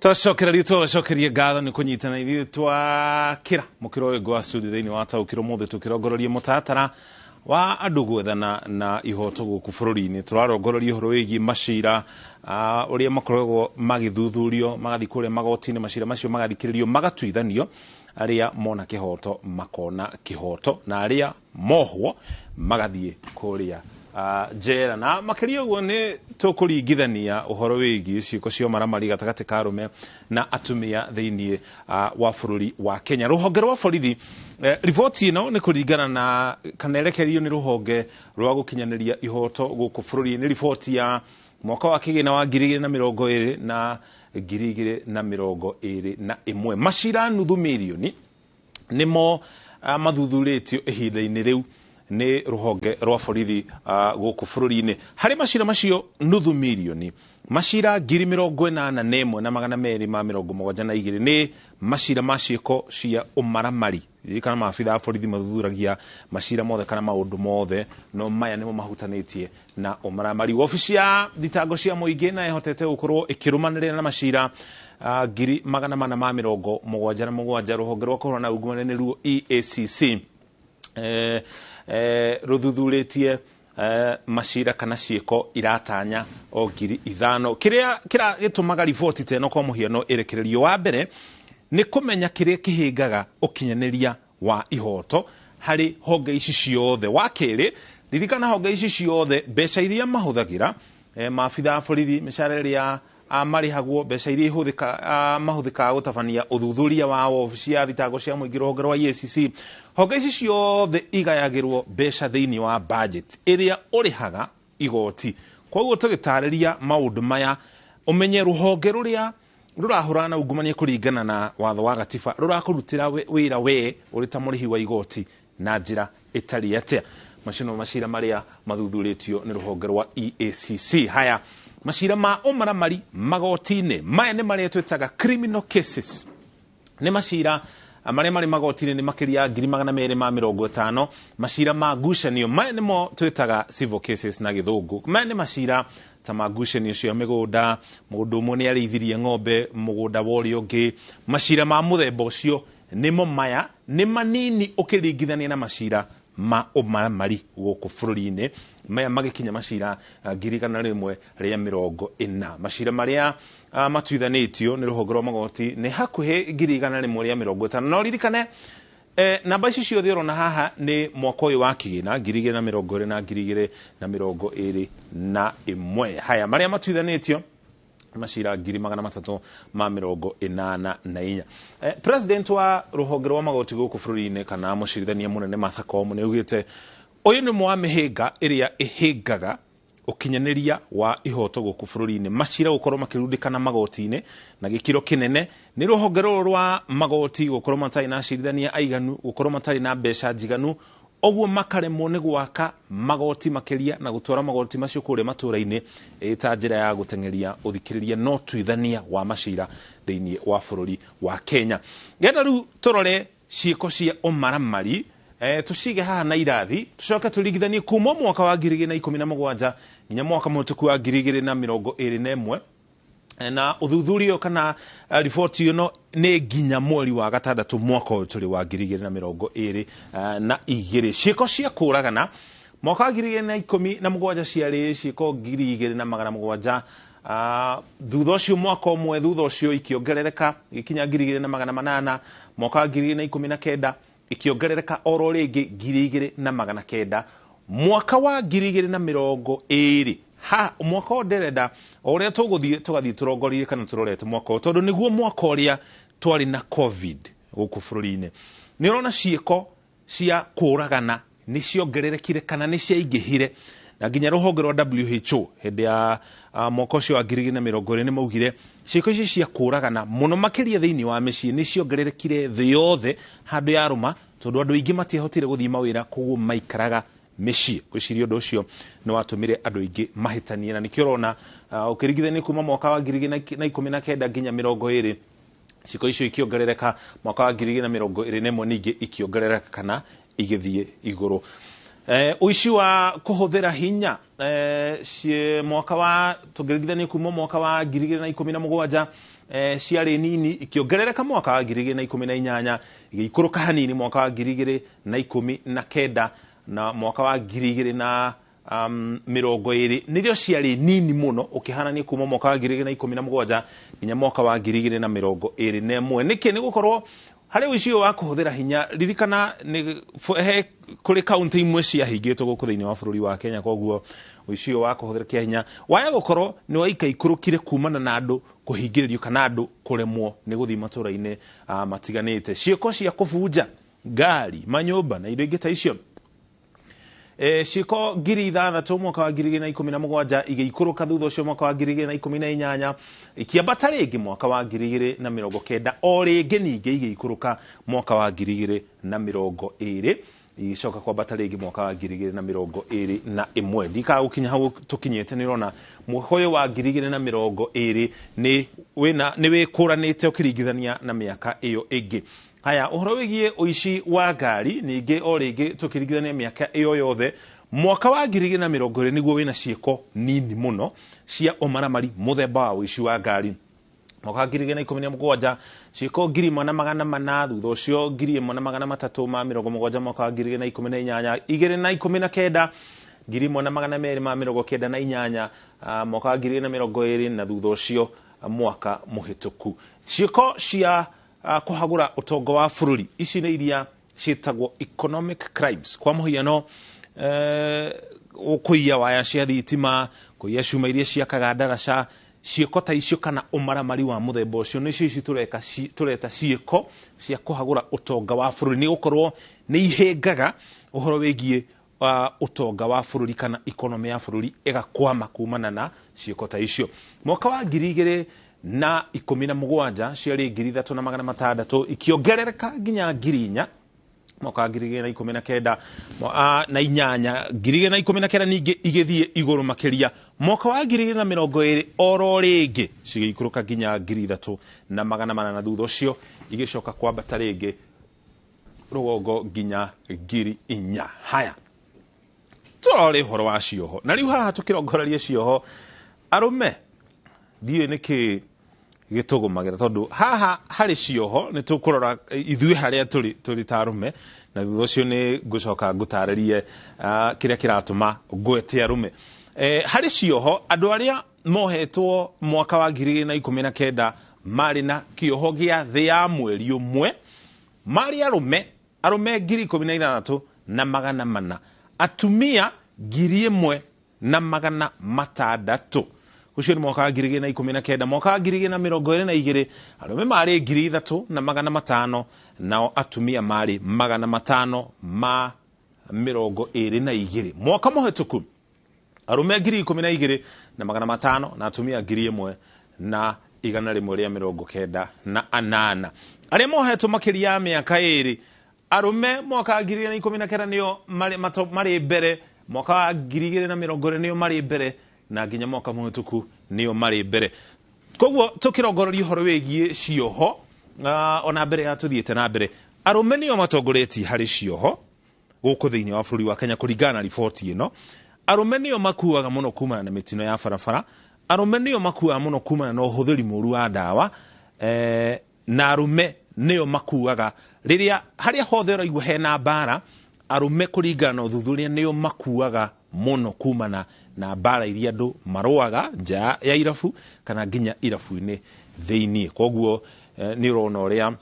Twacokeria ngatho ni kunyitana ithuĩ twakĩra mũkĩro ũyũ gwa studio thĩinĩ wa taũkĩro mũthĩ tũkĩrongororia mũtaratara wa andũ gwethana na ihoto gũkũ bũrũri-inĩ. Tũrarongororia ũhoro wĩgiĩ macira ũrĩa makoragwo magĩthuthurio magathiĩ kũrĩa magoti-inĩ, macira macio magathikĩrĩrio magatuithanio, arĩa mona kĩhoto makona kĩhoto na arĩa mohwo magathiĩ kũrĩa njera. Na makĩria ũguo nĩ tũkũringithania ũhoro wĩgiĩ ciĩko cia ũmaramari gatagatĩ ka arũme na atumia thĩinĩ wa bũrũri wa Kenya. Rũhonge rwa borithi riboti ĩno nĩ kũringana na kana erekereirio nĩ rũhonge rwa gũkinyanĩria ihoto gũkũ bũrũri-inĩ. Riboti ya mwaka wa kĩgĩna wa 2020 na 2021, macira nuthu mirioni nĩmo mathuthurĩtio ihinda-inĩ rĩu nĩ rũhonge rwa borithi gũkũ bũrũri-inĩ. Harĩ macira macio nuthu mirioni, macira 81,272 nĩ macira ma ciĩko cia ũmaramari. Kana maabitha a borithi mathuthuragia macira mothe kana maũndũ mothe, no maya nĩmo mahutanĩtie na ũmaramari. Wabici ya thitango cia mũingĩ na ĩhotete gũkorwo ĩkĩrũmanĩrĩra na macira 477. Rũhonge rwa kũhũrana na ungumania nĩruo EACC rũthuthurĩtie macira kana ciĩko iratanya o 5,000. Kĩrĩa gĩtũmaga riboti ta ĩno kwa mũhiano ĩrekererio, wa mbere nĩ kũmenya kĩrĩa kĩhĩngaga ũkinyanĩria wa ihoto harĩ honge ici ciothe. Wa kerĩ, ririkana honge ici ciothe mbeca iria mahũthagĩra maabitha a borithi, mĩcara ĩrĩa marĩhagwo, mbeca iria mahũthĩkaga gũtabania ũthuthuria wa wabici ya thitango cia mũingĩ, rũhonge rwa EACC, honge ici ciothe igayagĩrwo mbeca thĩinĩ wa budget ĩrĩa ũrĩhaga igoti. Koguo tũgĩtarĩria maũndũ maya ũmenye rũhonge rũrĩa rũrahũrana na ungumania kũringana na watho wa gatiba rũrakũrutĩra wĩra we ũrĩ ta mũrĩhi wa igoti na njĩra ĩtarĩ atĩa. Macio no macira marĩa mathuthurĩtio nĩ rũhonge rwa EACC. Haya, macira ma ũmaramari magoti-inĩ, maya nĩ marĩa twĩtaga criminal cases. Nĩ macira marĩa marĩ magoti-inĩ nĩ makĩria 250. Macira ma ngucanio, maya nĩmo twĩtaga civil cases na gĩthũngũ. Maya nĩ macira ta ma ngucanio cia mĩgũnda, mũndũ ũmwe nĩ arĩithirie ng'ombe mũgũnda wa ũrĩa ũngĩ. Macira ma mũthemba ũcio nĩmo maya, nĩ manini ũkĩringithania na macira ma ũmaramari gũkũ bũrũri-inĩ, maya magĩkinya macira 140. Macira marĩa matuithanĩtio nĩ rũhonge rwa magoti nĩ hakuhĩ 150. No ririkane namba ici ciothe ũrona haha nĩ mwaka ũyũ wa kĩgĩna 2020 na 2021. Haya, marĩa matuithanĩtio macira 384. President wa rũhonge rwa magoti gũkũ bũrũri-inĩ kana mũcirithania mũnene Martha Koome nĩ augĩte ũyũ nĩ mwa mĩhĩnga ĩrĩa ĩhĩngaga ũkinyanĩria wa ihoto gũkũ bũrũri-inĩ. Macira gũkorwo makĩrundĩkana magoti-inĩ na gĩkĩro kĩnene nĩ rũhonge rũrũ rwa magoti gũkorwo matarĩ na acirithania aiganu, gũkorwo matarĩ na mbeca njiganu, ũguo makaremwo nĩ gwaka magoti makĩria na gũtwara magoti macio kũrĩa matũũra-inĩ ta njĩra ya gũteng'eria ũthikĩrĩria no tuithania wa macira thĩinĩ wa bũrũri wa Kenya. Ngenda rĩu tũrore ciĩko cia ũmaramari, tũcige haha na irathi, tũcoke tũringithanie kuma mwaka wa 2017 nginya mwaka mũhĩtũku wa 2021. Na ũthuthurio kana riboti ĩno nĩ nginya mweri wa gatandatũ mwaka ũyũ tũrĩ wa 2022. Ciĩko cia kũragana mwaka wa 2017 ciarĩ ciĩko 2,700. Thutha ũcio mwaka ũmwe thutha ũcio ikĩongerereka ikinya 2,800. Mwaka wa 2019 ikĩongerereka oro rĩngĩ 2,900. Mwaka wa 2020 mwaka ũyũ nderenda ũrĩa tũgathiĩ tũrongorie kana tũrorete mwaka ũyũ, tondũ nĩguo mwaka ũrĩa twarĩ na COVID gũkũ bũrũri-inĩ. Nĩ ũrona ciĩko cia kũragana nĩ ciongererekire kana nĩ ciaingĩhire, na nginya rũhonge rwa WHO hĩndĩ ya mwaka ũcio wa 2020 nĩ maugire ciĩko ici cia kũragana mũno makĩria thĩinĩ wa mĩciĩ nĩ ciongererekire thĩ yothe handũ ya rũma, tondũ andũ aingĩ matiahotire gũthiĩ mawĩra, koguo maikaraga mĩciĩ. Gwĩciria ũndũ ũcio nĩ watũmire andũ aingĩ mahĩtanie, na nĩkĩo ũrona ũkĩringithania kuma mwaka wa 2019 nginya 2020 ciĩko icio ikĩongerereka, mwaka wa 2021 ningĩ ikĩongerereka kana igĩthiĩ igũrũ. uici wa kuhuthira hinya mwaka wa tugeregithania kuma mwaka wa 2017 ciarĩ nini ikiongerereka mwaka wa 2018 igĩikũrũka hanini mwaka wa 2019 na mwaka wa 2020 nĩrĩo ciarĩ nini mũno ũkĩhanania kuma mwaka wa 2017 nginya mwaka wa 2021. Nĩkĩ nĩ gũkorwo harĩ uici wa kuhuthira hinya ririkana he kuri kaunti imwe ciahingĩtwo gũkũ thĩinĩ wa bũrũri wa Kenya, koguo uici wa kuhuthira kia hinya waya gũkorwo nĩ waikũrũkire kumana na andũ kũhingĩrĩrio kana andũ kũremwo nĩ gũthiĩ matũra-inĩ matiganĩte. Ciĩko cia kũbunja ngari, manyũmba na indo ingĩ ta icio ciĩko 6,000 mwaka wa 2017 igĩikũrũka thutha ũcio mwaka wa 2018 ikiambata rĩngĩ mwaka wa 2019 o rĩngĩ ningĩ igĩikũrũka mwaka wa 2020 igicoka kwambata rĩngĩ mwaka wa 2021. Ndikagũkinya hau tũkinyĩte nĩ ũrona mwaka ũyũ wa 2020 nĩ wĩkũranĩte ũkĩringithania na mĩaka ĩyo ĩngĩ. Haya, ũhoro wĩgiĩ ũici wa ngari ningĩ o rĩngĩ tũkĩringithania mĩaka ĩyo yothe, mwaka wa 2020 nĩguo wĩna ciĩko nini mũno cia ũmaramari mũthemba wa ũici wa ngari. Mwaka wa 2017 ciĩko 1,400, thutha ũcio 1,370 mwaka wa 2018, 2019 1,298 mwaka wa 2020 na thutha ũcio mwaka mũhĩtũku. Ciĩko cia kuhagura utongo wa bũrũri ici nĩ iria ciĩtagwo economic crimes, kwa mũhiano kũiya waya cia thitima, kũiya cuma iria ciakaga ndaraca. Ciĩko ta icio kana ũmaramari wa mũthemba ũcio nĩcio ici tureta ciĩko cia kuhagura utonga wa bũrũri, nĩ gũkorwo nĩ ihĩngaga ũhoro wĩgiĩ utonga wa bũrũri kana economy ya bũrũri ĩgakwama kumana na ciĩko ta icio. Mwaka wa 2017 ciarĩ 3,600 ikiongerereka nginya 4,000 mwaka wa 2019 na 2019 ningĩ igĩthiĩ igũrũ makĩria. Mwaka wa 2020 oro rĩngĩ cigĩikũrũka nginya 3,400 na thutha ũcio igĩcoka kwambata rĩngĩ rũgongo nginya 4,000. Haya, tũrore ũhoro wa cioho na rĩu haha tũkĩrongoreria cioho arũme ndiũĩ nĩkĩ gĩtũgũmagĩra, tondũ haha harĩ cioho nĩ tũkũrora ithuĩ harĩa tũrĩ ta arũme na thutha ũcio nĩ ngũcoka ngũtarĩrie kĩrĩa kĩratũma ngwete arũme. Harĩ cioho andũ arĩa mohetwo mwaka wa 2019 marĩ na kĩoho gĩa thĩ ya mweri ũmwe marĩ arũme 16,400, atumia 1,600. Ucio nĩ mwaka wa 2019. Mwaka wa 2022 arũme marĩ 3,500 nao atumia marĩ 522. Mwaka mũhĩtũku arũme 12,500 na atumia 1,198. Arĩa mohetwo makĩria ya mĩaka ĩrĩ, arũme mwaka wa 2019 nĩo marĩ mbere, mwaka wa 2020 nĩo marĩ mbere na nginya mwaka mũhĩtũku nĩo marĩ mbere. Koguo tũkĩrongoreria ũhoro wĩgiĩ cioho ona mbere ya tũthiĩte na mbere, arũme nĩo matongoretie harĩ cioho gũkũ thĩinĩ wa bũrũri wa Kenya kũringana na riboti ĩno. Arũme nĩo makuaga mũno kumana na mĩtino ya barabara, arũme nĩo makuaga mũno kumana na ũhũthĩri mũru wa ndawa, na arũme nĩo makuaga rĩrĩa harĩa hothe ũraigua hena mbara, arũme kũringana na ũthuthuria nĩo makuaga mũno kumana na mbara iria andũ marũaga nja ya irabu kana nginya irabu-inĩ thĩinĩ. Koguo nĩ ũrona ũrĩa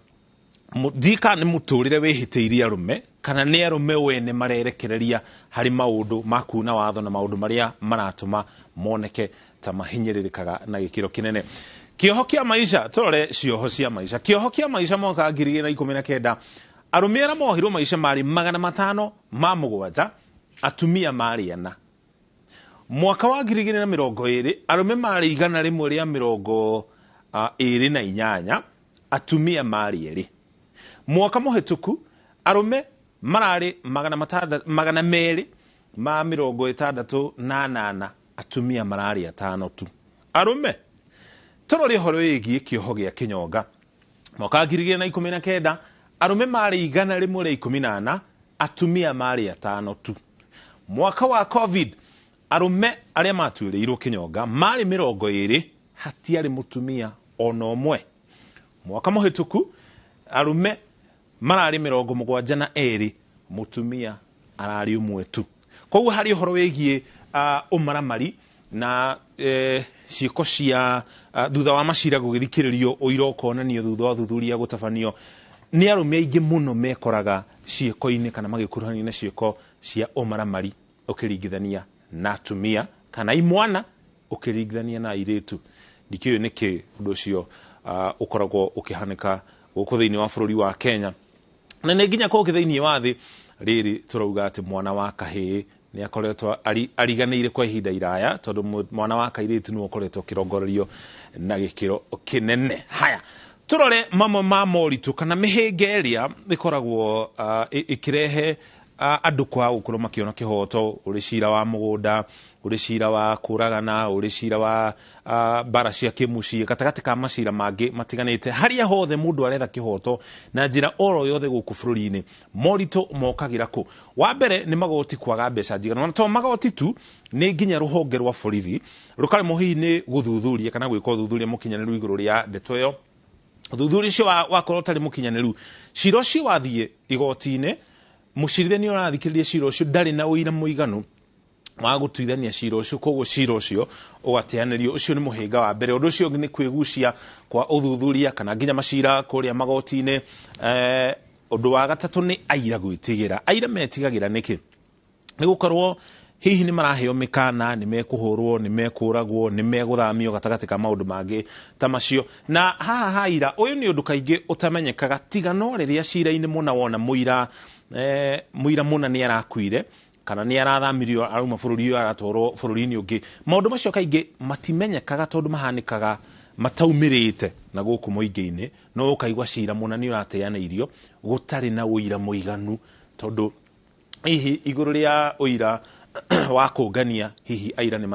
ndika nĩ mũtũrĩre wĩhĩtĩirie arũme kana nĩ arũme wene marerekereria harĩ maũndũ ma kuna watho na maũndũ marĩa maratũma moneke ta mahinyĩrĩrĩkaga na gĩkĩro kĩnene. Kĩoho kĩa maisha, tũrore cioho cia maisha. Kĩoho kĩa maisha mwaka wa 2019 arũme arĩa mohirwo maisha marĩ 507, atumia marĩ 4. Mwaka wa 2020 arũme marĩ 128, atumia marĩ 2. Mwaka mũhĩtũku arũme mararĩ 268, atumia mararĩ 5 tu. Arũme tũrore ũhoro wĩgiĩ kĩoho gĩa kĩnyonga. Mwaka wa 2019 arũme marĩ 114, atumia marĩ 5 tu. mwaka wa covid arume aria matuirirwo kinyonga mari 20 hatiari mutumia ona omwe. Mwaka muhituku arume marari 72 mutumia arari umwe tu. Koguo hari uhoro wigie umaramari na ciiko cia thutha wa macira gugithikiririo uira ukonanio thutha wa thuthuria gutabanio ni arume aingi muno mekoraga ciiko-ini kana magikuruhania na ciiko cia umaramari ukiringithania na atumia kana imwana ukiringithania na airitu. Ndikio niki undu ucio ukoragwo ukihanika guku thiini wa bururi wa Kenya na ne nginya ko thiini wa thi riri turauga ati mwana wa kahii ni akoretwo ariganĩire kwa ihinda iraya tondu mwana wa kairitu ni ukoretwo kirongorerio na gikiro kinene. Haya turore mamwe ma moritu kana mihinga iria ikoragwo ikirehe andu kwa gukorwo makiona kihoto, uri cira wa mugunda, uri cira wa kuragana, uri cira wa bara cia kimucii gatagati ka macira mangi matiganite. Haria hothe mundu aretha kihoto na njira oro yothe guku bururi-ini moritu mokagira ku. Wa mbere ni magoti kwaga mbeca njiganu, na to magoti tu ni nginya ruhonge rwa borithi rukare muhiini guthuthuria kana gwika uthuthuria mukinyaniru iguru ria ndeto iyo. Uthuthuria cio wakorwo tari mukinyaniru, cira ucio wathie igoti-ini, mucirithania urathikiriria cira ucio ndari na uira muiganu wa gutuithania cira ucio, koguo cira ucio ugateanirio. Ucio ni muhinga wa mbere. Undu ucio ungi ni kwigucia kwa uthuthuria kana nginya macira kuria magoti-ini. Undu wa gatatu ni aira gwitigira. Aira metigagira niki? Ni gukorwo hihi ni maraheo mikana, ni mekuhurwo, ni mekuragwo, ni meguthamio gatagati ka maundu mangi ta macio. Na haha haira uyu ni undu kaingi utamenyekaga tiga no riria cira-ini muna wona muira muna ni arakuire kana ni arathamirio arauma bururi uyu aratwarwo bururi-ini ungi. Maundu macio kaingi matimenyekaga tondu mahanikaga mataumirite na guku muingi-ini, no ukaigwa cira muna ni urateaneirio gutari na uira muiganu tondu hihi iguru ria uira wa kungania hihi aira ni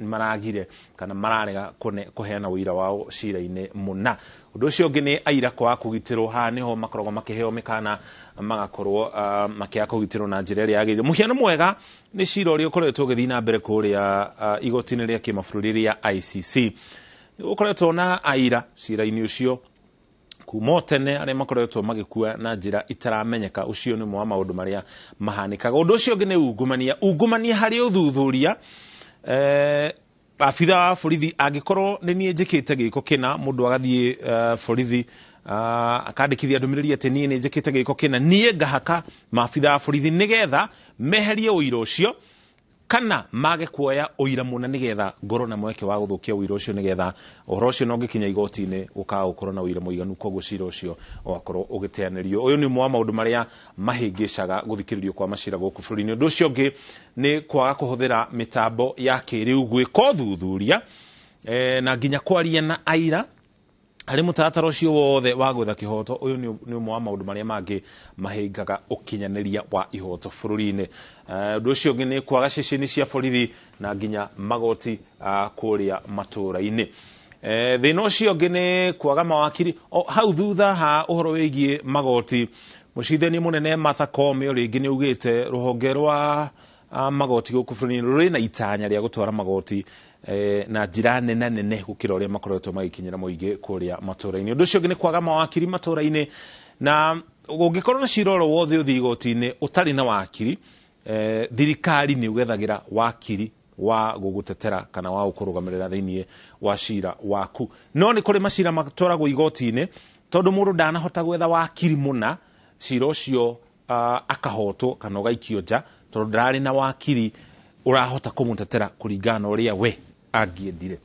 maragire kana mararega kuheana uira wao cira-ini muna. Undu ucio ungi ni aira kwa kugitirwo. Ha niho makoragwo makiheo mikana magakorwo makia kugitirwo na njira iria yagirire. Muhiano mwega ni cira uria ukoretwo ugithii na mbere kuria igoti-ini ria kimabũrũri ria ICC. Ukoretwo na aira cira-ini ucio kuma tene aria makoretwo magikua na njira itaramenyeka. Ucio ni mwa maundu maria mahanikaga. Undu ucio ungi ni ungumania hari uthuthuria. Abitha wa borithi angikorwo ni nie njikite giko kina, mundu agathie borithi akandikithia ndumiriri ati nie ni njikite giko kina, nie ngahaka maabitha wa borithi nigetha meherie uira ucio kana mage kuoya uira muna nigetha ngoro na mweke wa guthukia uira ucio nigetha uhoro ucio no ngikinya igoti-ini ukaga gukorwo na uira muiganu, koguo cira ucio ugakorwo ugiteanirio. Uyu ni mwa maundu maria mahingicaga guthikiririo kwa macira guku bururi-ini. Undu ucio ungi ni kwaga kuhuthira mitambo ya kiriu gwika uthuthuria na nginya kwaria na aira hari mutatara ucio wothe wa gwetha kihoto. Uyu ni mwa maundu maria mangi mahingaga ukinyaniria wa ihoto bururi-ini. Undu ucio ungi ni kwaga ceceni cia borithi na nginya magoti kuria matura-ini. Thina ucio ungi ni kwaga mawakiri. Hau thutha ha uhoro wigie magoti, mucirithania munene Martha Koome ringi ni ugite ruhonge rwa magoti guku bururi-ini ruri na itanya ria gutwara magoti na njira nene gukira uria makoretwo magikinyira muingi kuria matura-ini. Undu ucio ungi ni kwaga mawakiri matura-ini, na ungikorwo na cira oro wothe uthii igoti-ini utari na wakiri, thirikari ni ugethagira wakiri wa gugutetera kana wa ukurugamirira thiini wa cira waku. No ni kuri macira matwaragwo igoti-ini tondu mundu ndanahota gwetha wakiri muna, cira ucio akahotwo kana ugaikio nja tondu ndarari na wakiri urahota kumutetera kuringana uria we angiendire.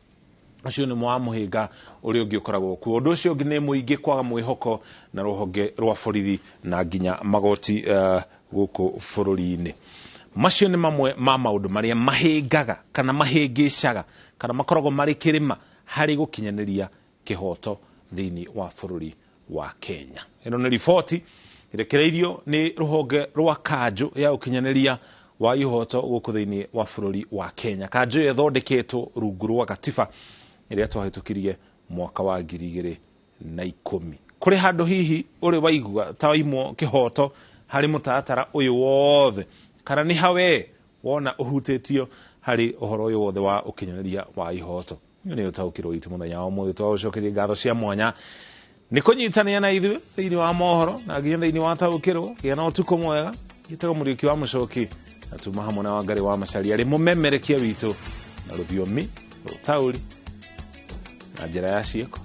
Ucio ni mwa muhinga uria ungi ukoragwo ku. Undu ucio ungi ni muingi kwaga mwihoko na ruhonge rwa borithi na nginya magoti guku bururi-ini. Macio ni mamwe ma maundu maria mahingaga kana mahingicaga kana makoragwo mari kirima hari gukinyaniria kihoto thiini wa bururi wa Kenya. Ino ni riboti irekereirio ni ruhonge rwa kanju ya ukinyaniria wa ihoto guku thiini wa bururi wa Kenya. Kanju ithondeketwo rungu rwa gatiba iria twahitukirie mwaka wa 2010. Kuri handu hihi uri waigua ta waimwo kihoto hari mutatara uyu wothe kana ni hawe wona uhutetio hari uhoro uyu wothe wa ukinyaneria wa ihoto ni utaukirwo itu muthenya wa muthi twaucokeria ngatho cia mwanya ni kunyitania na ithuĩ thĩinĩ wa mohoro na nginya thĩinĩ wa taũkĩrwo gĩa na ũtukũ mwega gĩtego mũriũki wa mũcoki na tuma hamwe na Wangari wa Macharia arĩ mũmemerekia witũ na rũthiomi rũtaũri na njĩra ya ciĩko.